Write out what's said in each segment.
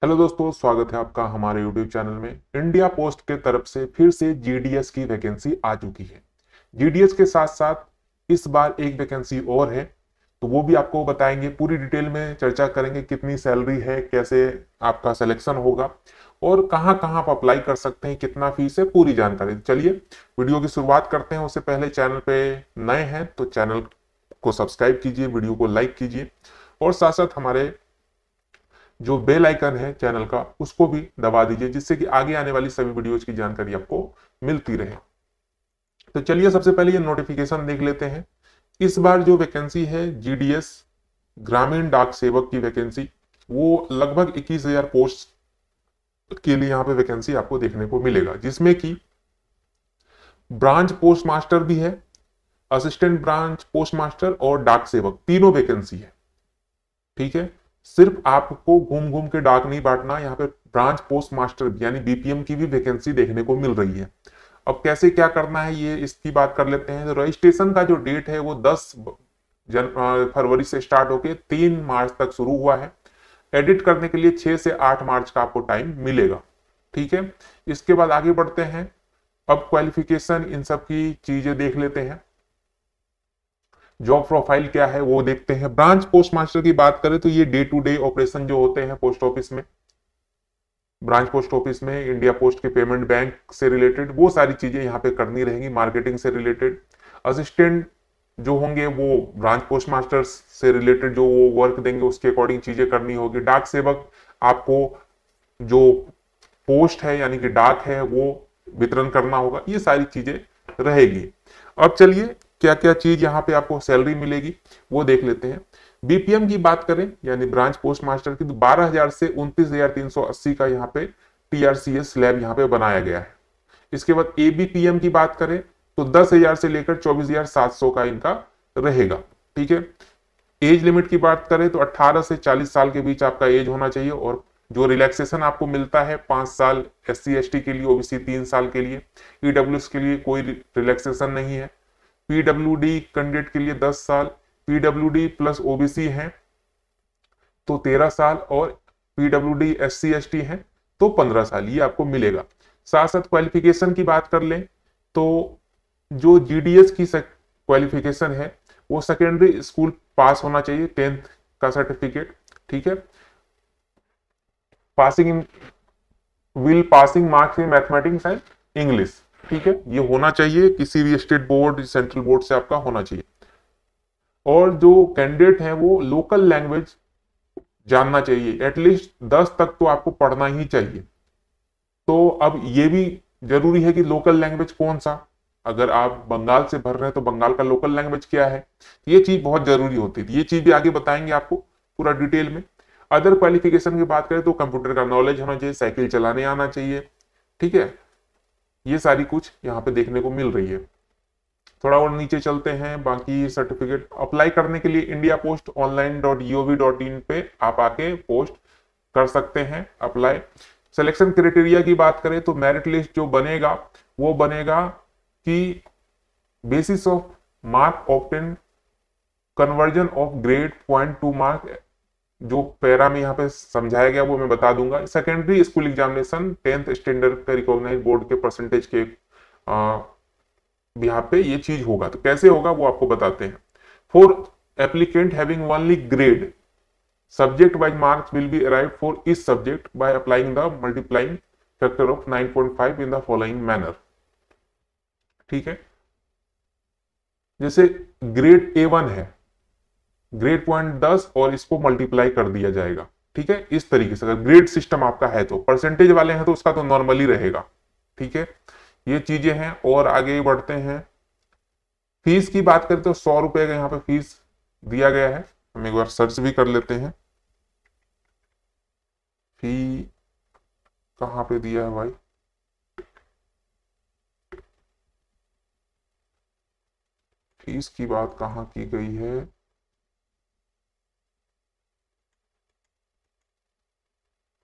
Hello दोस्तों, स्वागत है आपका हमारे यूट्यूब चैनल में। इंडिया पोस्ट के तरफ से फिर से जीडीएस की वैकेंसी आ चुकी है। जीडीएस के साथ साथ इस बार एक वैकेंसी और है, तो वो भी आपको बताएंगे। पूरी डिटेल में चर्चा करेंगे, कितनी सैलरी है, कैसे आपका सिलेक्शन होगा और कहां कहां आप अप्लाई कर सकते हैं, कितना फीस है, पूरी जानकारी। चलिए वीडियो की शुरुआत करते हैं। उससे पहले चैनल पे नए हैं तो चैनल को सब्सक्राइब कीजिए, वीडियो को लाइक कीजिए और साथ साथ हमारे जो बेल आइकन है चैनल का उसको भी दबा दीजिए, जिससे कि आगे आने वाली सभी वीडियोज की जानकारी आपको मिलती रहे। तो चलिए सबसे पहले ये नोटिफिकेशन देख लेते हैं। इस बार जो वैकेंसी है जीडीएस ग्रामीण डाक सेवक की वैकेंसी, वो लगभग 21,000 पोस्ट के लिए यहाँ पे वैकेंसी आपको देखने को मिलेगा, जिसमें कि ब्रांच पोस्ट मास्टर भी है, असिस्टेंट ब्रांच पोस्ट मास्टर और डाक सेवक, तीनों वैकेंसी है। ठीक है, सिर्फ आपको घूम घूम के डाक नहीं बांटना, यहाँ पे ब्रांच पोस्ट मास्टर यानी बीपीएम की भी वैकेंसी देखने को मिल रही है। अब कैसे क्या करना है ये इसकी बात कर लेते हैं। तो रजिस्ट्रेशन का जो डेट है वो 10 फरवरी से स्टार्ट होकर 3 मार्च तक शुरू हुआ है। एडिट करने के लिए 6 से 8 मार्च का आपको टाइम मिलेगा। ठीक है, इसके बाद आगे बढ़ते हैं। अब क्वालिफिकेशन इन सब की चीजें देख लेते हैं। जॉब प्रोफाइल क्या है वो देखते हैं। ब्रांच पोस्ट मास्टर की बात करें तो ये डे टू डे ऑपरेशन जो होते हैं पोस्ट ऑफिस में, ब्रांच पोस्ट ऑफिस में, इंडिया पोस्ट के पेमेंट बैंक से रिलेटेड वो सारी चीजें यहाँ पे करनी रहेंगी, मार्केटिंग से रिलेटेड। असिस्टेंट जो होंगे वो ब्रांच पोस्ट मास्टर से रिलेटेड जो वो वर्क देंगे उसके अकॉर्डिंग चीजें करनी होगी। डाक सेवक आपको जो पोस्ट है यानी कि डाक है वो वितरण करना होगा, ये सारी चीजें रहेगी। अब चलिए क्या क्या चीज यहाँ पे आपको सैलरी मिलेगी वो देख लेते हैं। बीपीएम की बात करें यानी ब्रांच पोस्ट मास्टर की, तो 12,000 से 29,380 का यहाँ पे टीआरसीएस स्लैब यहाँ पे बनाया गया है। इसके बाद एबीपीएम की बात करें तो 10,000 से लेकर 24,700 का इनका रहेगा। ठीक है, एज लिमिट की बात करें तो 18 से 40 साल के बीच आपका एज होना चाहिए। और जो रिलैक्सेशन आपको मिलता है 5 साल SC ST के लिए, ओबीसी 3 साल के लिए, ईडब्ल्यूएस के लिए कोई रिलैक्सेशन नहीं है। पीडब्ल्यूडी कैंडिडेट के लिए 10 साल, पीडब्ल्यूडी प्लस ओबीसी है तो 13 साल और पीडब्ल्यूडी SC ST है तो 15 साल, ये आपको मिलेगा। साथ साथ क्वालिफिकेशन की बात कर लें तो जो जीडीएस की क्वालिफिकेशन है वो सेकेंडरी स्कूल पास होना चाहिए, 10th का सर्टिफिकेट। ठीक है, passing marks in mathematics and English. ठीक है, ये होना चाहिए, किसी भी स्टेट बोर्ड सेंट्रल बोर्ड से आपका होना चाहिए। और जो कैंडिडेट है वो लोकल लैंग्वेज जानना चाहिए, एटलीस्ट 10 तक तो आपको पढ़ना ही चाहिए। तो अब ये भी जरूरी है कि लोकल लैंग्वेज कौन सा, अगर आप बंगाल से भर रहे हैं तो बंगाल का लोकल लैंग्वेज क्या है, ये चीज बहुत जरूरी होती है। ये चीज भी आगे बताएंगे आपको पूरा डिटेल में। अदर क्वालिफिकेशन की बात करें तो कंप्यूटर का नॉलेज होना चाहिए, साइकिल चलाने आना चाहिए। ठीक है, ये सारी कुछ यहाँ पे देखने को मिल रही है। थोड़ा और नीचे चलते हैं, बाकी सर्टिफिकेट अप्लाई करने के लिए इंडिया पोस्ट online.gov.in पे आप आके पोस्ट कर सकते हैं अप्लाई। सिलेक्शन क्राइटेरिया की बात करें तो मेरिट लिस्ट जो बनेगा वो बनेगा कि basis of mark obtain conversion of grade 0.2 mark, जो पैरा में यहाँ पे समझाया गया वो मैं बता दूंगा। Secondary school examination 10th standard का रिकॉग्नाइज बोर्ड के परसेंटेज के यहाँ पे ये चीज होगा। तो कैसे होगा वो आपको बताते हैं। For applicant having only grade, subject wise marks will be arrived for each subject by applying the multiplying factor of 9.5 in the following manner. ठीक है, जैसे ग्रेड A1 है, ग्रेड पॉइंट 10 और इसको मल्टीप्लाई कर दिया जाएगा। ठीक है, इस तरीके से अगर ग्रेड सिस्टम आपका है तो, परसेंटेज वाले हैं तो उसका तो नॉर्मली रहेगा। ठीक है, ये चीजें हैं। और आगे बढ़ते हैं। फीस की बात करें तो 100 रुपए का यहाँ पे फीस दिया गया है। हम एक बार सर्च भी कर लेते हैं, फी कहाँ पे दिया है भाई। फीस की बात कहाँ की गई है,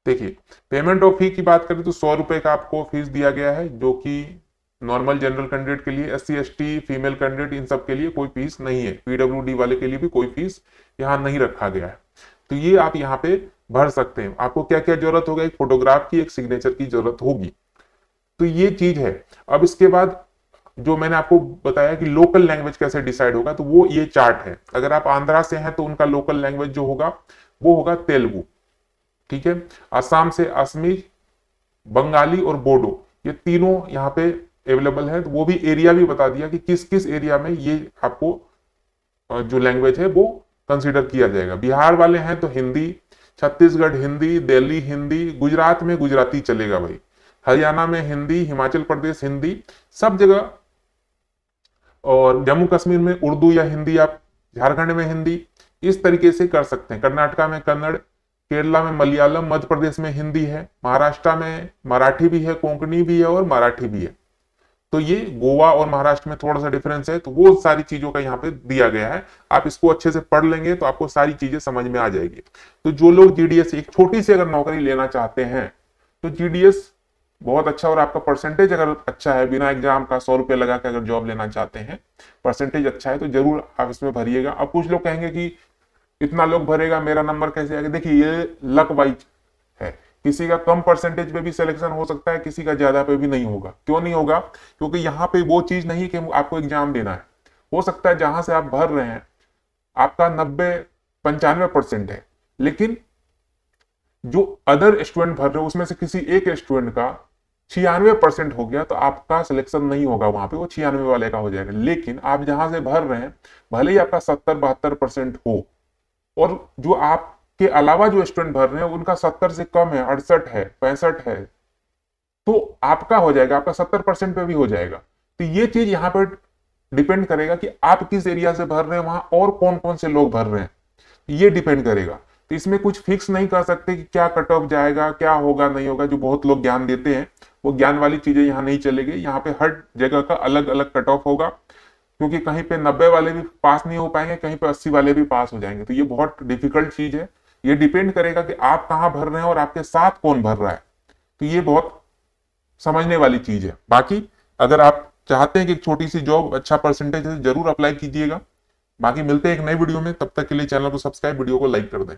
देखिए पेमेंट ऑफ फी की बात करें तो 100 रुपए का आपको फीस दिया गया है, जो कि नॉर्मल जनरल कैंडिडेट के लिए, SC ST female candidate in सब के लिए कोई फीस नहीं है। पीडब्ल्यूडी वाले के लिए भी कोई फीस यहाँ नहीं रखा गया है। तो ये आप यहाँ पे भर सकते हैं। आपको क्या क्या जरूरत होगा, एक फोटोग्राफ की, एक सिग्नेचर की जरूरत होगी। तो ये चीज है। अब इसके बाद जो मैंने आपको बताया कि लोकल लैंग्वेज कैसे डिसाइड होगा, तो वो ये चार्ट है। अगर आप आंध्रा से हैं तो उनका लोकल लैंग्वेज जो होगा वो होगा तेलुगु, ठीक है। असम से असमी, बंगाली और बोडो, ये तीनों यहाँ पे अवेलेबल है। तो वो भी एरिया भी बता दिया कि किस किस एरिया में ये आपको जो लैंग्वेज है वो कंसीडर किया जाएगा। बिहार वाले हैं तो हिंदी, छत्तीसगढ़ हिंदी, दिल्ली हिंदी, गुजरात में गुजराती चलेगा भाई, हरियाणा में हिंदी, हिमाचल प्रदेश हिंदी, सब जगह। और जम्मू कश्मीर में उर्दू या हिंदी, आप झारखंड में हिंदी, इस तरीके से कर सकते हैं। कर्नाटका में कन्नड़, केरला में मलयालम, मध्य प्रदेश में हिंदी है, महाराष्ट्र में मराठी भी है, कोंकणी भी है और मराठी भी है। तो ये गोवा और महाराष्ट्र में थोड़ा सा डिफरेंस है। तो वो सारी चीजों का यहाँ पे दिया गया है। आप इसको अच्छे से पढ़ लेंगे तो आपको सारी चीजें समझ में आ जाएगी। तो जो लोग जीडीएस एक छोटी सी अगर नौकरी लेना चाहते हैं तो जीडीएस बहुत अच्छा, और आपका परसेंटेज अगर अच्छा है, बिना एग्जाम का 100 रुपये लगा के अगर जॉब लेना चाहते हैं, परसेंटेज अच्छा है, तो जरूर आप इसमें भरिएगा। अब कुछ लोग कहेंगे कि इतना लोग भरेगा, मेरा नंबर कैसे आएगा। देखिए ये लक वाइज है, किसी का कम परसेंटेज पे भी सिलेक्शन हो सकता है, किसी का ज्यादा पे भी नहीं होगा। क्यों नहीं होगा? क्योंकि यहाँ पे वो चीज नहीं कि आपको एग्जाम देना है। हो सकता है जहां से आप भर रहे हैं आपका 90-95% है, लेकिन जो अदर स्टूडेंट भर रहे हो उसमें से किसी एक स्टूडेंट का 96% हो गया, तो आपका सिलेक्शन नहीं होगा वहां पे, वो 96 वाले का हो जाएगा। लेकिन आप जहां से भर रहे हैं, भले ही आपका 70-72% हो, और जो आपके अलावा जो स्टूडेंट भर रहे हैं उनका 70 से कम है, 68 है, 65 है, तो आपका हो जाएगा, आपका 70% पे भी हो जाएगा। तो ये चीज यहाँ पर डिपेंड करेगा कि आप किस एरिया से भर रहे हैं, वहां और कौन कौन से लोग भर रहे हैं, ये डिपेंड करेगा। तो इसमें कुछ फिक्स नहीं कर सकते कि क्या कट ऑफ जाएगा, क्या होगा नहीं होगा। जो बहुत लोग ज्ञान देते हैं वो ज्ञान वाली चीजें यहाँ नहीं चलेगी। यहाँ पे हर जगह का अलग अलग कट ऑफ होगा, क्योंकि कहीं पे 90 वाले भी पास नहीं हो पाएंगे, कहीं पे 80 वाले भी पास हो जाएंगे। तो ये बहुत डिफिकल्ट चीज है। ये डिपेंड करेगा कि आप कहाँ भर रहे हैं और आपके साथ कौन भर रहा है। तो ये बहुत समझने वाली चीज है। बाकी अगर आप चाहते हैं कि एक छोटी सी जॉब, अच्छा परसेंटेज है, जरूर अप्लाई कीजिएगा। बाकी मिलते हैं एक नई वीडियो में, तब तक के लिए चैनल को सब्सक्राइब, वीडियो को लाइक कर दें।